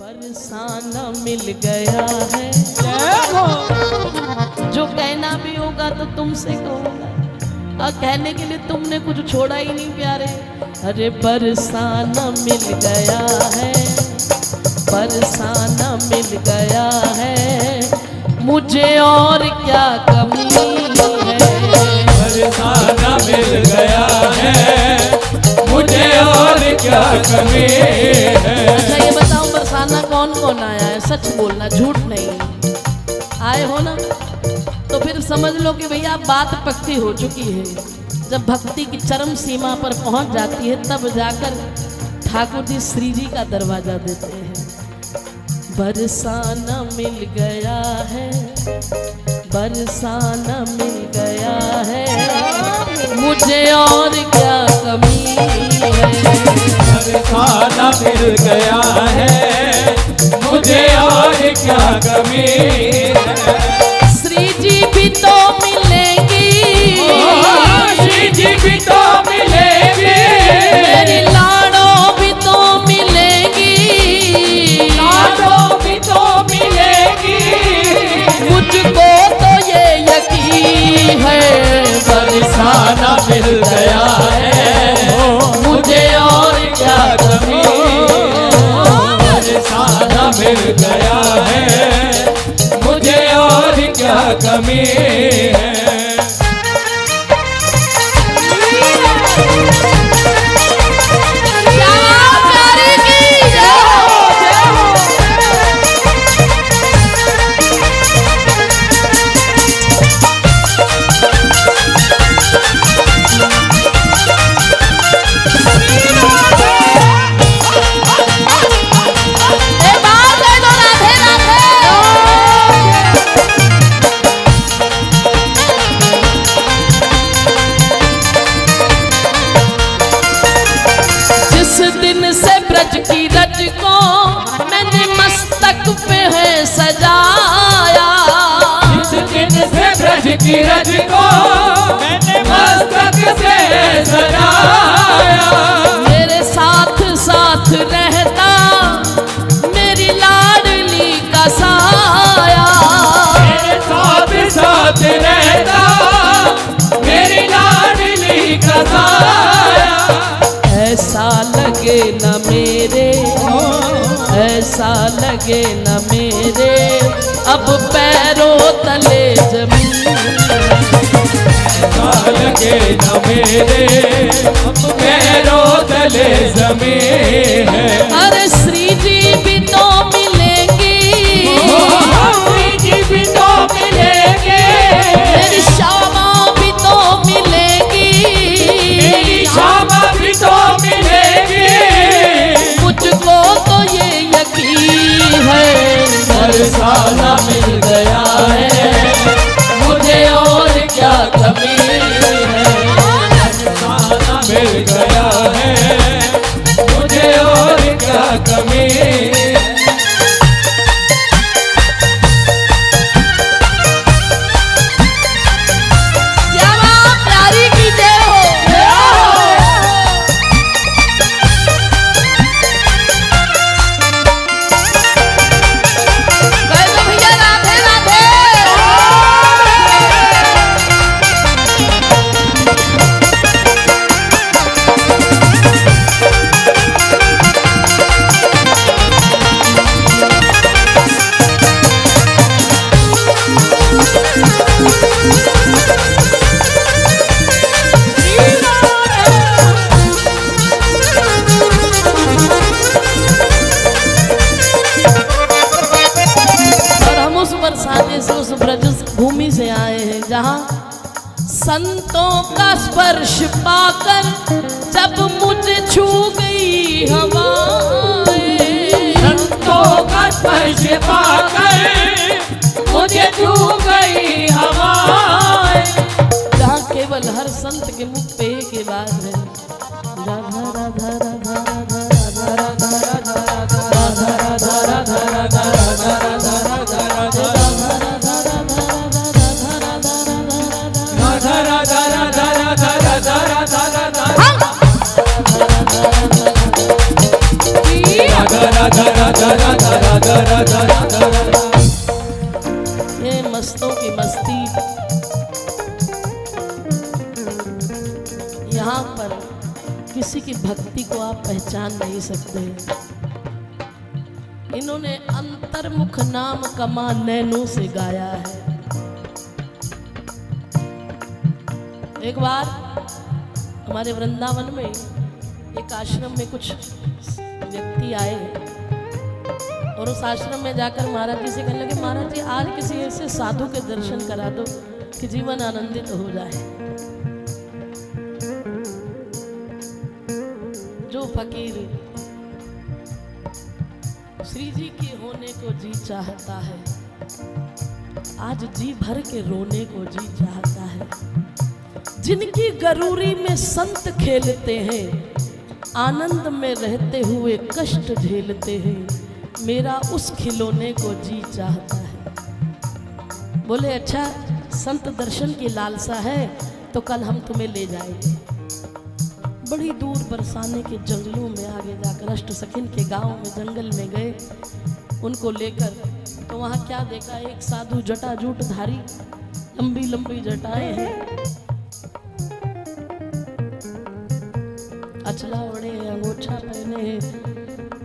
बरसाना मिल गया है, जो कहना भी होगा तो तुमसे कहूँगा, और कहने के लिए तुमने कुछ छोड़ा ही नहीं प्यारे। अरे बरसाना मिल गया है, बरसाना मिल गया है, मुझे और क्या कमी है। बरसाना मिल गया है, मुझे और क्या कमी है। अच्छा ये बताओ बरसाना कौन कौन आया है? सच बोलना, झूठ नहीं। आए हो ना? तो फिर समझ लो कि भैया बात पक्की हो चुकी है। जब भक्ति की चरम सीमा पर पहुंच जाती है तब जाकर ठाकुर जी श्री जी का दरवाजा देते हैं। बरसाना मिल गया है, बरसाना मिल गया है, मुझे और क्या कमी है। बरसाना मिल गया है, मुझे और क्या कमी है। श्री जी भी तो मिलेंगी, श्री जी भी तो मिलेंगे, मेरी लाडो भी तो मिलेंगी, लाडो भी तो मिलेगी। मुझको तो ये यकीन है। बरसाना मिल गया है, मुझे और क्या कमी है। बरसाना मिल गया है, मुझे और क्या कमी है। की रज को मैंने मस्तक पे है सजाया, जिस दिन से ब्रज की रज को मैंने मस्तक से सजाया। मेरे साथ साथ रहता मेरी लाडली का साया, मेरे साथ साथ रहता मेरी लाडली का साया। ऐसा लगे न मेरे, ऐसा लगे न मेरे अब पैरों तले जमीन। ऐसा लगे न मेरे अब पैरों तले जमीन है। अरे श्री जी भी तो मिलेंगी, श्री जी भी तो मिलेंगे, मेरी श्यामा भी तो मिलेंगी, मेरी श्यामा भी तो मिलेगी। मुझको तो ये यकीन है। बरसाना मिल गया है, मुझे और क्या कमी है। बरसाना मिल गया है, मुझे और क्या कमी है। श्यामा प्यारी की जय हो। भैया राधे राधे। बरसाने से उस ब्रज भूमि से आए हैं जहाँ संतों का स्पर्श पाकर जब मुझे छू गई हवाएं, संतों का स्पर्श पाकर मुझे छू गई हवाएं। जहाँ केवल हर संत के मुख पे एक ही बात है, राधा राधा राधा राधा राधा राधा राधा राधा राधा राधा राधा राधा राधा राधा राधा राधा राधा राधा। ये मस्तों की मस्ती, यहाँ पर किसी की भक्ति को आप पहचान नहीं सकते। इन्होंने अंतर्मुख नाम कमा नैनों से गाया है। एक बार हमारे वृंदावन में एक आश्रम में कुछ व्यक्ति आए और उस आश्रम में जाकर महाराज जी से कहने लगे, महाराज जी आज किसी ऐसे साधु के दर्शन करा दो कि जीवन आनंदित हो जाए। जो फकीर श्री जी के होने को जी चाहता है, आज जी भर के रोने को जी चाहता है। जिनकी गरूरी में संत खेलते हैं, आनंद में रहते हुए कष्ट झेलते हैं, मेरा उस खिलौने को जी चाहता है। बोले अच्छा, संत दर्शन की लालसा है तो कल हम तुम्हें ले जाएंगे। बड़ी दूर बरसाने के जंगलों में आगे जाकर अष्ट सखिन के गांव में जंगल में गए उनको लेकर। तो वहाँ क्या देखा, एक साधु जटाजूट धारी, लंबी लंबी जटाएं हैं, अचला ओढ़े, अंगोछा पहने हैं।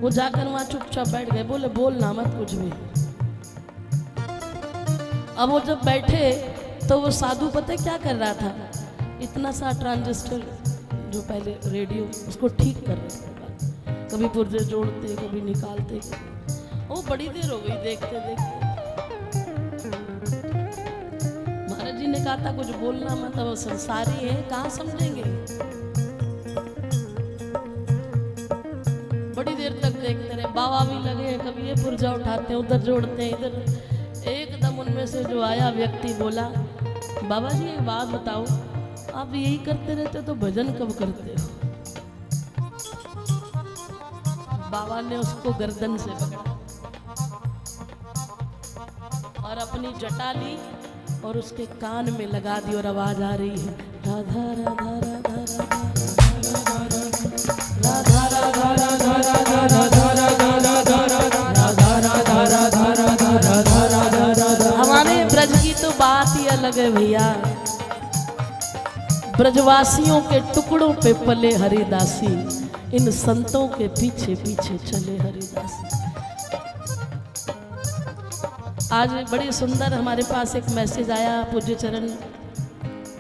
वो जाकर वहाँ चुपचाप बैठ गए। बोले बोलना मत कुछ भी। अब वो जब बैठे तो वो साधु पता क्या कर रहा था, इतना सा ट्रांजिस्टर जो पहले रेडियो, उसको ठीक कर रहे थे। कभी पुर्जे जोड़ते, कभी निकालते। वो बड़ी देर हो गई देखते देखते। महाराज जी ने कहा था कुछ बोलना मत, वो संसारी है, कहाँ समझेंगे। बड़ी देर तक देखते रहे। बाबा भी लगे, कभी ये पुर्जा उठाते हैं, उधर जोड़ते हैं, इधर। एकदम उनमें से जो आया व्यक्ति बोला, बाबा जी एक बात बताओ, आप यही करते रहते तो भजन कब करते हो। बाबा ने उसको गर्दन से पकड़ा और अपनी जटा ली और उसके कान में लगा दी और आवाज आ रही है, राधा राधा राधा राधा राधा राधा राधा। हमारे ब्रज की तो बात ही अलग है भैया। ब्रजवासियों के टुकड़ों पे पले हरिदासी, इन संतों के पीछे पीछे चले हरिदासी। आज बड़ी सुंदर हमारे पास एक मैसेज आया, पूज्य चरण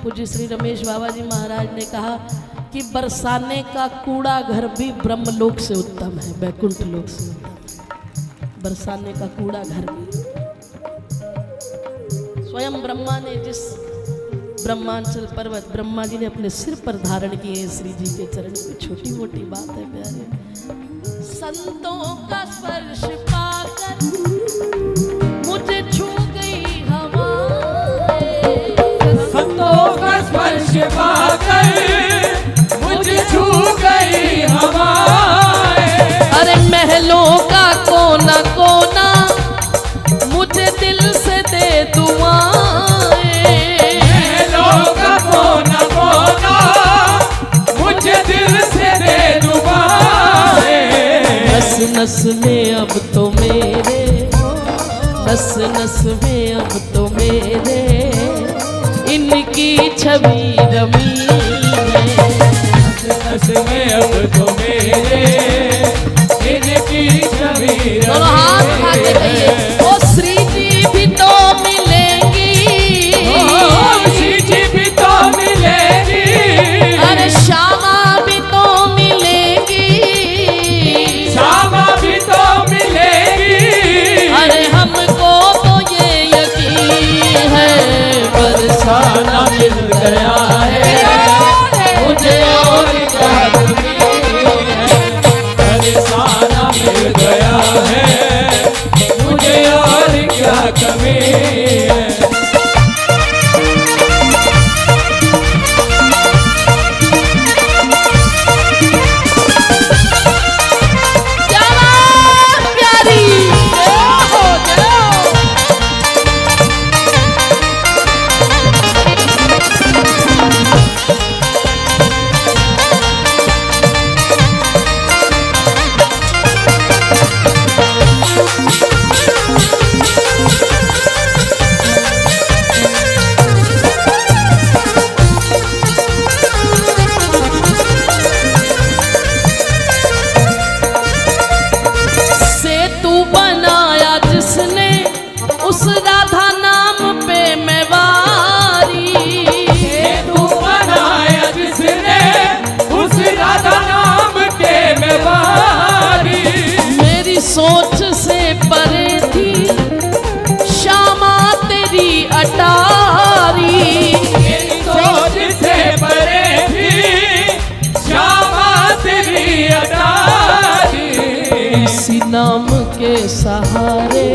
पूज्य श्री रमेश बाबा जी महाराज ने कहा कि बरसाने का कूड़ा घर भी ब्रह्मलोक से उत्तम है, वैकुंठ लोक से उत्तम है। बरसाने का कूड़ा घर भी। स्वयं ब्रह्मा ने जिस ब्रह्मांचल पर्वत ब्रह्मा जी ने अपने सिर पर धारण किए हैं श्री जी के चरण, की छोटी मोटी बात है प्यारे। संतों का स्पर्श पाकर मुझे छू गई हवाएं, संतों का स्पर्श पाकर मुझे छू गई हवाएं। अरे महलों का कोना कोना मुझे दिल से दे दुआएं, महलों का कोना कोना मुझे दिल से दे दुआएं। नस नस में अब तो मेरे, नस नस में अब तो मेरे इनकी छवि रमी है। नस में अब तो मेरे इनकी छवि दोनों हाथ उठा के कहिए, ओ श्री जी भी तो मिलेंगी, श्री जी भी तो मिलेगी, अरे श्यामा भी तो मिलेगी, श्यामा भी तो मिलेगी। अरे हमको तो ये यकीन है बरसाना मिल गया है मुझे और क्या बरसाना मिल गया है सोच से परे थी श्यामा तेरी अटारी। मेरी सोच से परे थी श्यामा तेरी अटारी। इसी नाम के सहारे,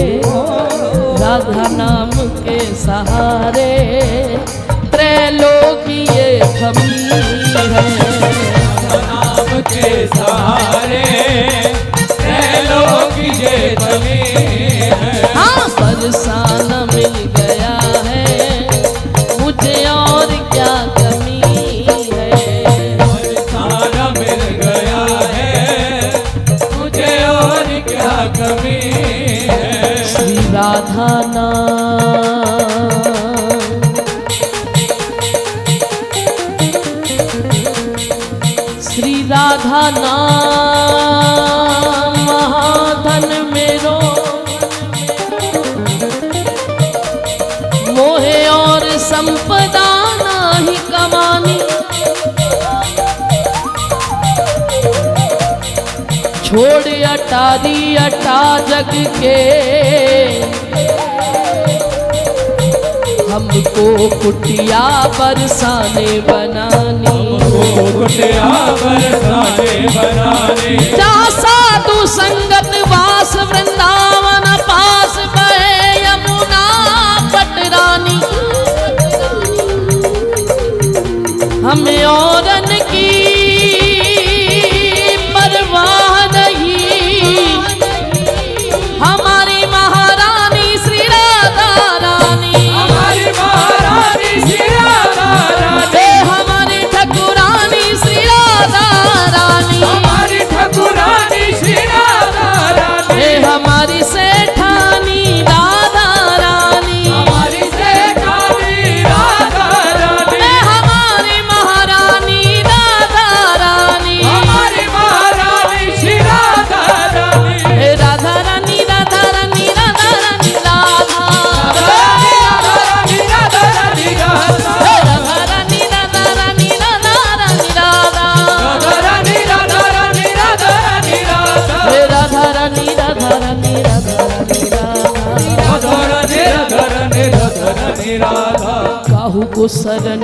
राधा नाम के सहारे, त्रैलोकी ये थमी है। नाम के सहारे त्रैलोकी ये थमी है। हाँ, बरसाना मिल गया है, मुझे और क्या कमी है। बरसाना मिल गया है, मुझे और क्या कमी है। श्री राधा नाम, श्री राधा नाम महाधन मेरो, मोहे और संपदा नाही कमानी। छोड़ अटारी अटा जग के, हमको कुटिया बरसाने बनानी। कुटिया बरसाने बनाने। जा साधु संगत वास वृंदावन पास बहे यमुना पटरानी। हमें औरन की परवाह नहीं, हमारी महारानी श्री राधा रानी। हमारी महारानी श्री राधा रानी। हमारी ठकुरानी श्री राधा रानी। हमारी ठकुरानी श्री राधा रानी। हमारी सेठानी राधा रानी। हमारी सेठानी राधा रानी। हमारी महारानी राधा रानी। हमारी महारानी श्री राधा रानी। राधा रानी राधा रानी राधा रानी राधा। राधा रानी राधा रानी राधा। राधा रानी राधा रानी राधा रानी राधा। राधा रानी राधा रानी राधा रानी राधा। राधा रानी राधा रानी राधा रानी राधा। राधा रानी राधा रानी राधा रानी राधा। काहू को शरण,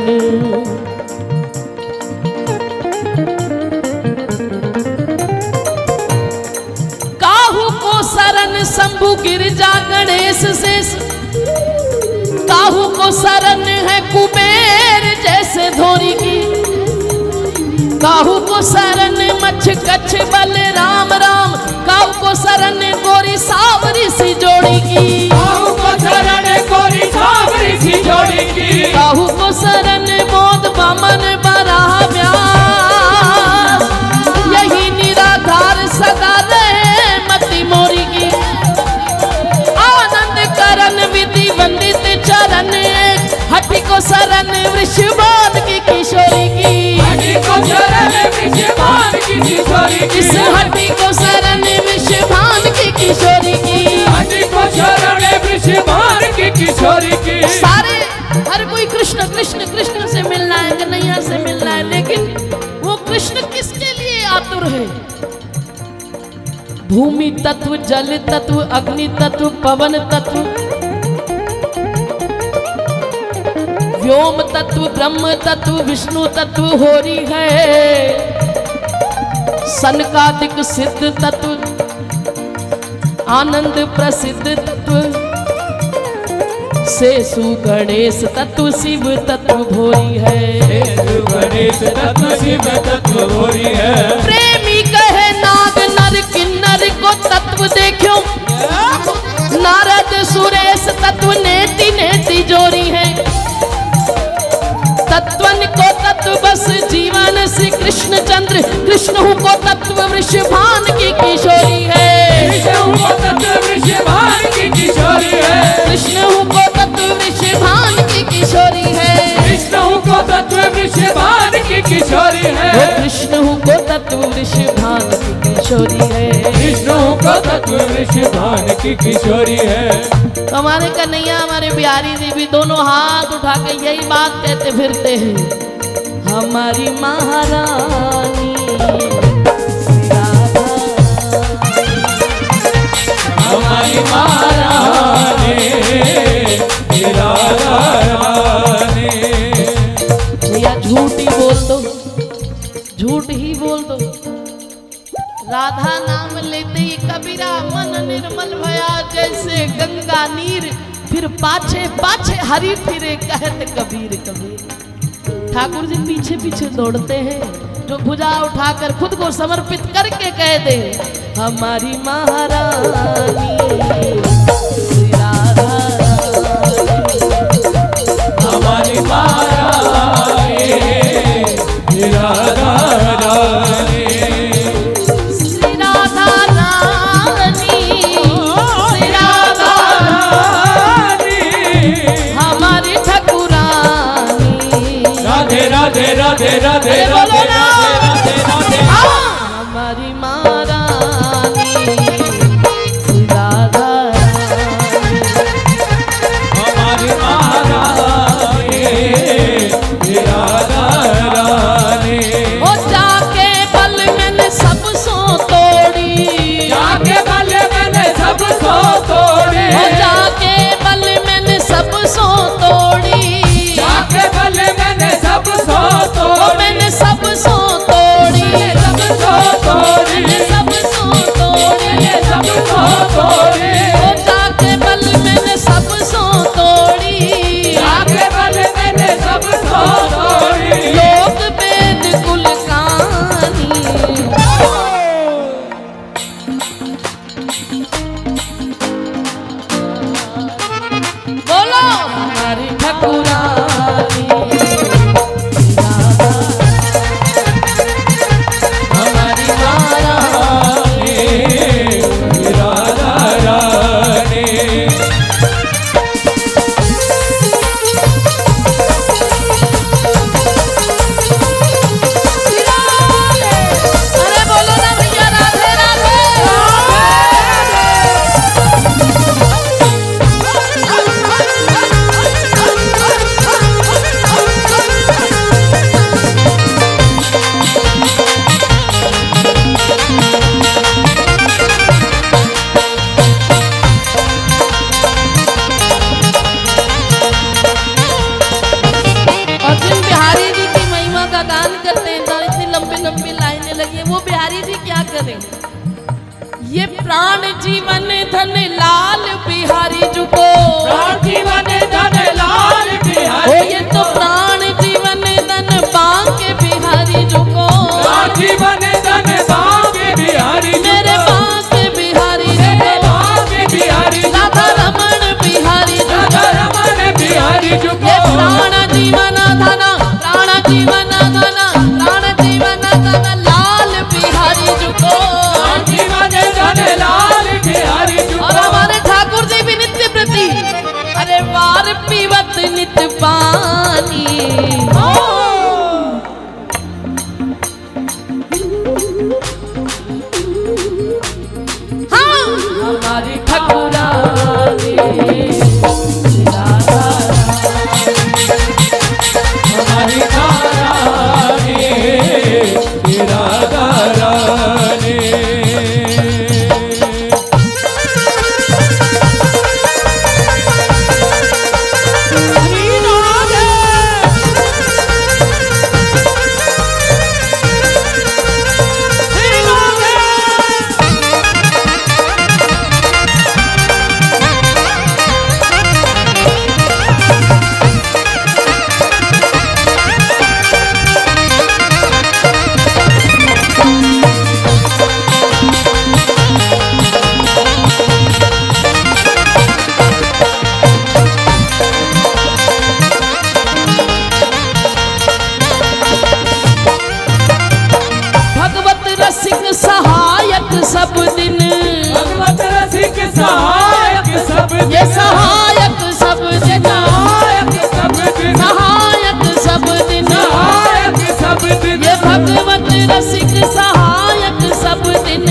काहू को शरण शंभु गिरजा गणेश शेष। काहू को शरण है कुबेर जैसे धोरी की। काहू को शरण मच्छ कच्छ बल राम राम। काहू को शरण गोरी सावरी सी जोड़ी की। काहू को शरण गोरी सावरी सी जोड़ी की। काहू को शरण बोध बमन बराह व्यास। यही निराधार सदा रहे मति मोरी की। आनंद करण विधि वंदित चरण, हटि को शरण वृषभान की किशोरी की। हटि को शरण वृषभान की किशोरी की। इस हटि को शरण वृषभान की किशोरी की। हटि को शरण वृषभान की किशोरी की। सारे हर कोई कृष्ण कृष्ण कृष्ण से मिलना है, कन्हैया से मिलना है, लेकिन वो कृष्ण किसके लिए आतुर है? भूमि तत्व, जल तत्व, अग्नि तत्व, पवन तत्व, व्योम तत्व, ब्रह्म तत्व, विष्णु तत्व होरी है। सनकादिक सिद्ध तत्व, आनंद प्रसिद्ध तत्व, शेषु गणेश तत्व, शिव तत्व भोरी है। गणेश तत्व शिव तत्व भोरी है। प्रेमी कहे नाग नर किन्नर को तत्व देखो। नारद सुरेश तत्व नेति नेति जोरी है। तत्वन को तत्व बस जीवन श्री कृष्ण चंद्र। कृष्ण को तत्व वृषभान की किशोरी है। कृष्ण को तत्व वृषभान की किशोरी है। कृष्ण को तत्व वृषभान की किशोरी है। कृष्ण को तत्व वृषभान की किशोरी है। कृष्ण को तत्व वृषभान की किशोरी है। कृष्ण को तत्व वृषभान की किशोरी है। हमारे कन्हैया हमारे बिहारी देवी दोनों हाथ उठा के यही बात कहते फिरते हैं, हमारी महारानी श्री राधा। का नीर, फिर पाछे पाछे हरी फिरे कहत कबीर कबीर। ठाकुर जी पीछे पीछे दौड़ते हैं, जो भुजा उठाकर खुद को समर्पित करके कह दे हमारी महारानी श्री राधा हमारी महारानी राधा रानी, श्री राधा रानी श्री राधा रानी हमारी ठाकुरानी राधे राधे राधे राधे अरे बोलो राधे ना। राधे राधे हमारी महारानी श्री राधा हमारी महारानी राधा रानी। ओ जाके बल मैंने सब सो तोड़ी, जाके बल मैंने सब सो तोड़ी, ओ जाके बल मैंने सब सो तोड़ी, जाके बल मैंने सब सो ओ तोड़ी, मैंने सब सो तोड़ी, सब सो तोड़ी, मैंने सब सो तोड़ी, सब सो तोड़ी, ओ जाके बल मैंने सब सो तोड़ी, जाके बल मैंने सब सो तोड़ी। लोक वेद कुल कहानी। बोलो हमारी ठाकुरानी हमारी महारानी राधा रानी। अरे बोलो ना भैया राधे राधे। और जिन बिहारी जी की महिमा का गान करते हैं, तो इतनी लंबी लंबी लाइनें लगी हैं, वो बिहारी जी क्या करें? ये प्राण जीवन धन लाल बिहारी जी को, जीवन धन लाल ओ बिहारी, ये तो प्राण जीवन धन बांके बिहारी जी को, जीवन धन बांके बिहारी, मेरे बांके बिहारी जी मेरे को, बांके बिहारी, राधा रमण बिहारी जी को, राधा रमण बिहारी ये जुको। प्राण जीवन धन, प्राण जीवन धन, प्राण जीवन धन लाल बिहारी जी को। जीवन धन लाल बिहारी और जुको। हमारे ठाकुर जी भी नित्य प्रति, अरे वार पीवत नित्य पानी। हाँ हमारी ठाकुरानी राधा हमारी महारानी राधा रानी। भगवत रसिक सहायक सब दिन, भगवत रसिक सहायक सब ये सहायक सब दिन, सहायक सब दिन, सहायक सब दिन, सहायक सब दिन, ये भगवत रसिक सहायक सब दिन,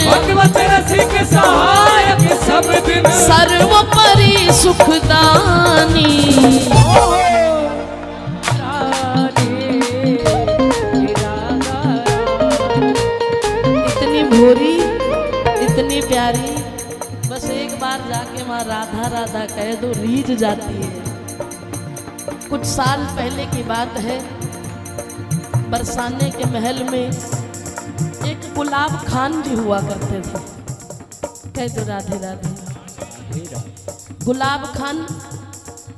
भगवत रसिक सहायक सब दिन। सर्वोपरि सुखदानी। इतनी भोरी इतनी प्यारी, बस एक बार जाके वहाँ राधा राधा कह दो रीझ जाती है। कुछ साल पहले की बात है, बरसाने के महल में एक गुलाब खान जी हुआ करते थे। कह दो राधे राधे। गुलाब खान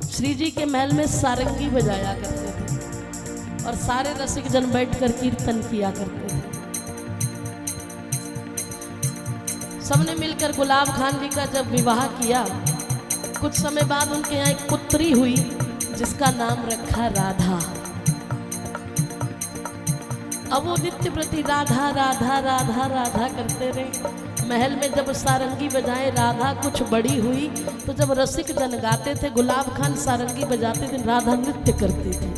श्री जी के महल में सारंगी बजाया करते थे और सारे रसिक जन बैठकर कीर्तन किया करते थे। सबने मिलकर गुलाब खान जी का जब विवाह किया, कुछ समय बाद उनके यहाँ एक पुत्री हुई जिसका नाम रखा राधा। अब वो नित्य प्रति राधा राधा राधा राधा करते रहे। महल में जब सारंगी बजाए, राधा कुछ बड़ी हुई तो जब रसिक जन गाते थे, गुलाब खान सारंगी बजाते थे, राधा नृत्य करती थी।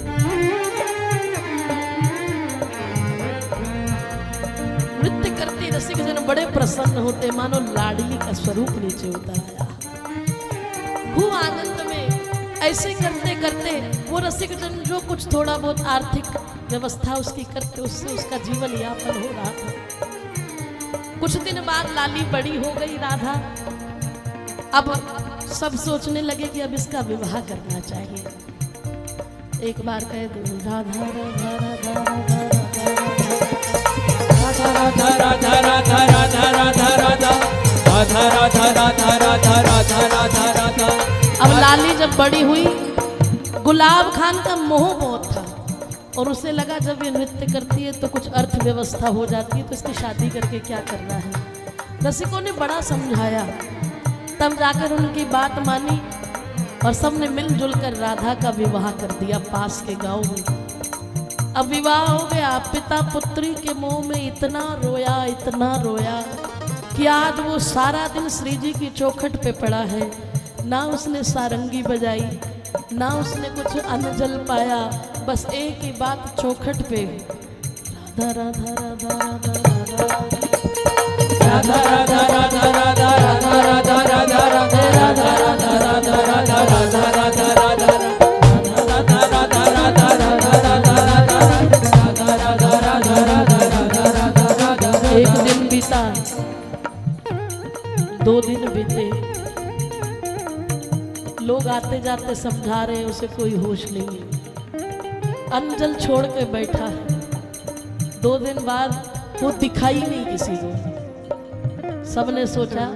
नृत्य करती रसिक जन बड़े प्रसन्न होते, मानो लाडली का स्वरूप नीचे उतर आया। खूब आनंद में ऐसे करते करते वो रसिक जन जो कुछ थोड़ा बहुत आर्थिक व्यवस्था उसकी करते, उससे उसका जीवन यापन हो रहा था। कुछ दिन बाद लाली बड़ी हो गई राधा। अब सब सोचने लगे कि अब इसका विवाह करना चाहिए। एक बार कह दो राधा राधा राधा राधा राधा राधा राधा राधा राधा राधा राधा राधा राधा राधा राधा राधा। अब लाली जब बड़ी हुई, गुलाब खान का मोह बहुत था और उसे लगा जब ये नृत्य करती है तो कुछ अर्थव्यवस्था हो जाती है, तो इसकी शादी करके क्या करना है। रसिकों ने बड़ा समझाया, तब जाकर उनकी बात मानी और सबने मिलजुल कर राधा का विवाह कर दिया पास के गांव में। अब विवाह हो गया। पिता पुत्री के मोह में इतना रोया कि आज वो सारा दिन श्री जी की चौखट पे पड़ा है। ना उसने सारंगी बजाई, ना उसने कुछ अन्न जल पाया, बस एक ही बात चौखट पे राधा राधा राधा राधा राधा राधा राधा राधा राधा राधा राधा राधा राधा राधा राधा राधा राधा। एक दिन बीता, 2 दिन बीते, लोग आते जाते समझा रहे, उसे कोई होश नहीं है। अन्न छोड़ के बैठा है। 2 दिन बाद वो दिखाई नहीं किसी को। सबने सोचा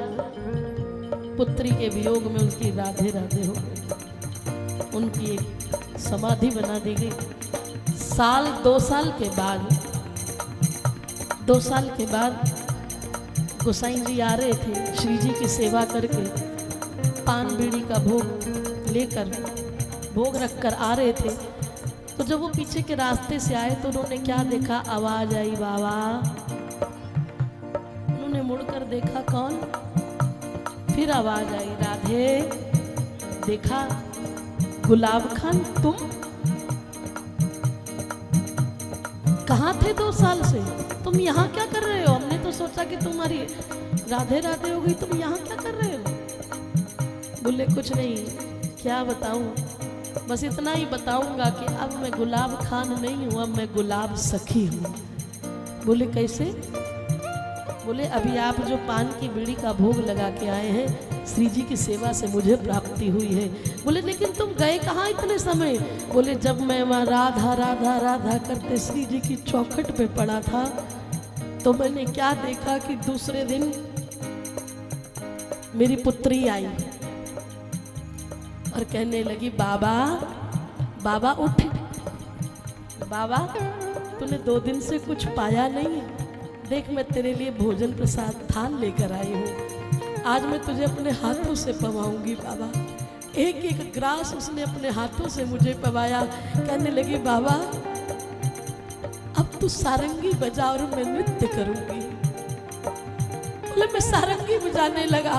पुत्री के वियोग में उसकी राधे राधे हो गई। उनकी एक समाधि बना दी गई। 2 साल के बाद 2 साल के बाद गोसाई जी आ रहे थे श्री जी की सेवा करके, पान बीड़ी का भोग लेकर, भोग रखकर आ रहे थे। तो जब वो पीछे के रास्ते से आए तो उन्होंने क्या देखा, आवाज आई बाबा। उन्होंने मुड़कर देखा, कौन? फिर आवाज आई राधे। देखा, गुलाब खान तुम कहाँ थे 2 साल से? तुम यहाँ क्या कर रहे हो? हमने तो सोचा कि तुम्हारी राधे राधे हो गई, तुम यहाँ क्या कर रहे हो? बोले कुछ नहीं, क्या बताऊं, बस इतना ही बताऊंगा कि अब मैं गुलाब खान नहीं हूं, अब मैं गुलाब सखी हूं। बोले कैसे? बोले अभी आप जो पान की बीड़ी का भोग लगा के आए हैं, श्री जी की सेवा से मुझे प्राप्ति हुई है। बोले लेकिन तुम गए कहाँ इतने समय? बोले जब मैं वहाँ राधा राधा राधा करते श्री जी की चौखट पे पड़ा था तो मैंने क्या देखा कि दूसरे दिन मेरी पुत्री आई और कहने लगी, बाबा बाबा उठ, बाबा तूने 2 दिन से कुछ पाया नहीं, देख मैं तेरे लिए भोजन प्रसाद थाल लेकर आई हूँ, आज मैं तुझे अपने हाथों से पवाऊंगी बाबा। एक एक ग्रास उसने अपने हाथों से मुझे पवाया। कहने लगी, बाबा अब तू सारंगी बजा और मैं नृत्य करूंगी। बोले मैं सारंगी बजाने लगा,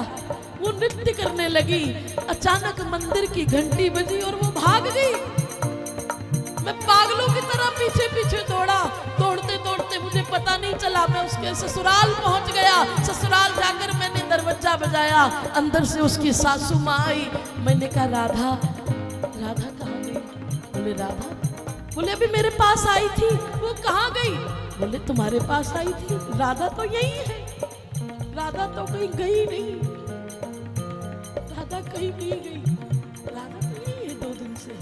वो नृत्य करने लगी। अचानक मंदिर की घंटी बजी और वो भाग गई। मैं पागलों की तरह पीछे पीछे दौड़ा, दौड़ते दौड़ते मुझे पता नहीं चला, मैं उसके ससुराल पहुंच गया। ससुराल जाकर मैंने दरवाजा बजाया, अंदर से उसकी सासू माँ आई। मैंने कहा, राधा राधा कहाँ गई? बोले राधा, बोले अभी मेरे पास आई थी। वो कहाँ गई? बोले तुम्हारे पास आई थी, राधा तो यही है, राधा तो कहीं गई नहीं, राधा कहीं नहीं गई, राधा तो यही है 2 दिन से।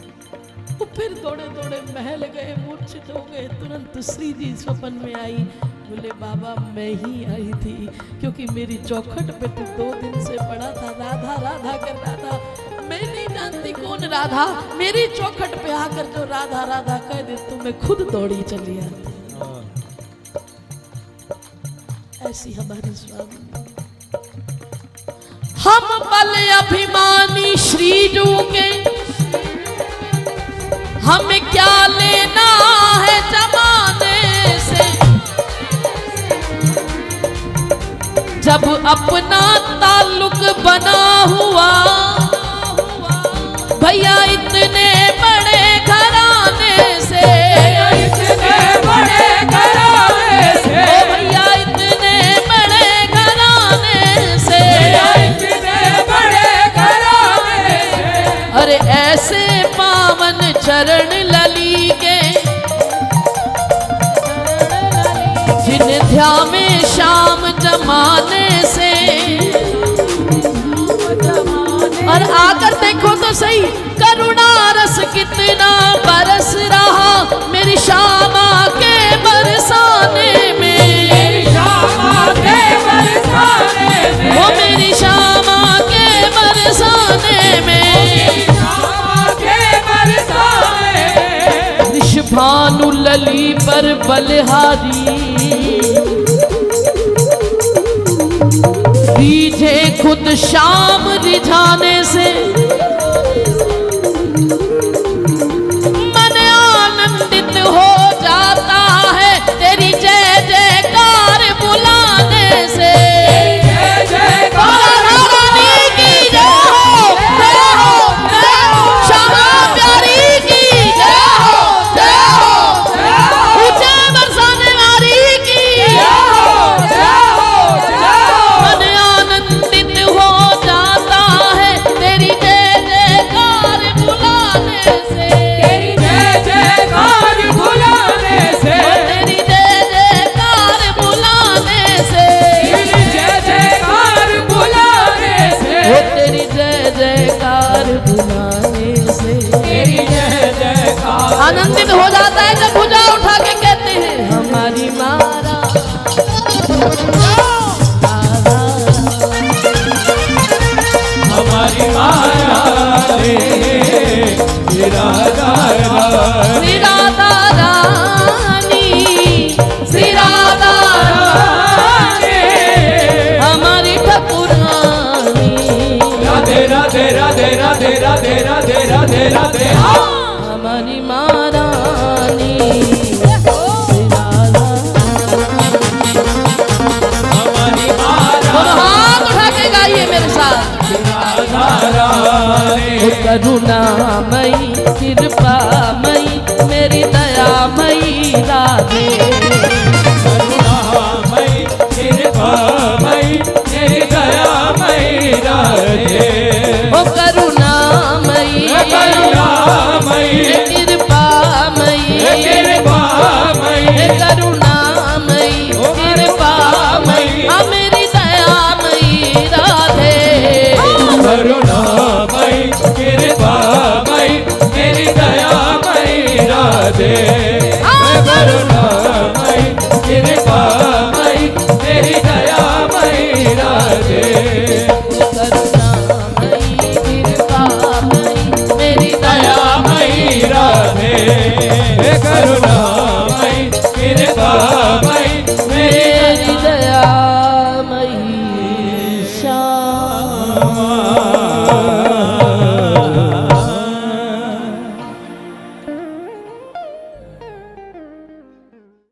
वो फिर दौड़े दौड़े महल गए, मूर्छित हो गए। तुरंत श्री जी स्वप्न में आई। बोले बाबा मैं ही आई थी, क्योंकि मेरी चौखट पे तो 2 दिन से पड़ा था, राधा राधा कर रहा था। मैं नहीं जानती कौन राधा, मेरी चौखट पे आकर जो राधा राधा कह दे तो मैं खुद दौड़ी चली आती। ऐसी हमारी स्वामी। हम बल अभिमानी श्रीजू के, हमें क्या लेना है जमाने से, जब अपना ताल्लुक बना हुआ भैया इतने बड़े घराने से, इतने बड़े घराने से, ओ भैया इतने बड़े घराने से, इतने बड़े घराने से। अरे ऐसे पावन चरण लली के, जिन्हें ध्यावे श्याम जमाने से। और आकर देखो तो सही, करुणा रस कितना बरस रहा मेरी श्यामा के बरसाने में, मेरी श्यामा के बरसाने में, वो मेरी श्यामा के बरसाने में, श्यामा के बरसाने में। वृषभानु लली पर बलिहारी, रीझे खुद श्याम रिझाने से, मन आनंदित हो जाता है तेरी जय जयकार बुलाने से। जय जयकार रानी की जय हो, जय हो, जय हो, श्यामा प्यारी की जय हो, जय हो, जय हो, ऊंचे बरसाने वाली की जय हो, जय हो, जय हो। मन आनंदित हो जाता है तेरी जय जयकार बुलाने से, तेरी जय जयकार बुलाने से, तेरी जय जयकार बुलाने से, तेरी जय जयकार बुलाने से, वो तेरी जय जयकार बुलाने से। तेरी जय जयकार। आनंदित हो जाता है जब भुजा उठा के कहते हैं हमारी मारा हमारी माया रे राधा श्री राधा रानी, श्री राधा रानी, हमारी ठाकुरानी, राधे राधे राधे राधे राधे राधे राधे राधे। हमारी महारानी श्री राधा। हमारी माया दोनों हाथ उठा के गाइए मेरे साथ। राधा रानी, करुणामयी कृपामयी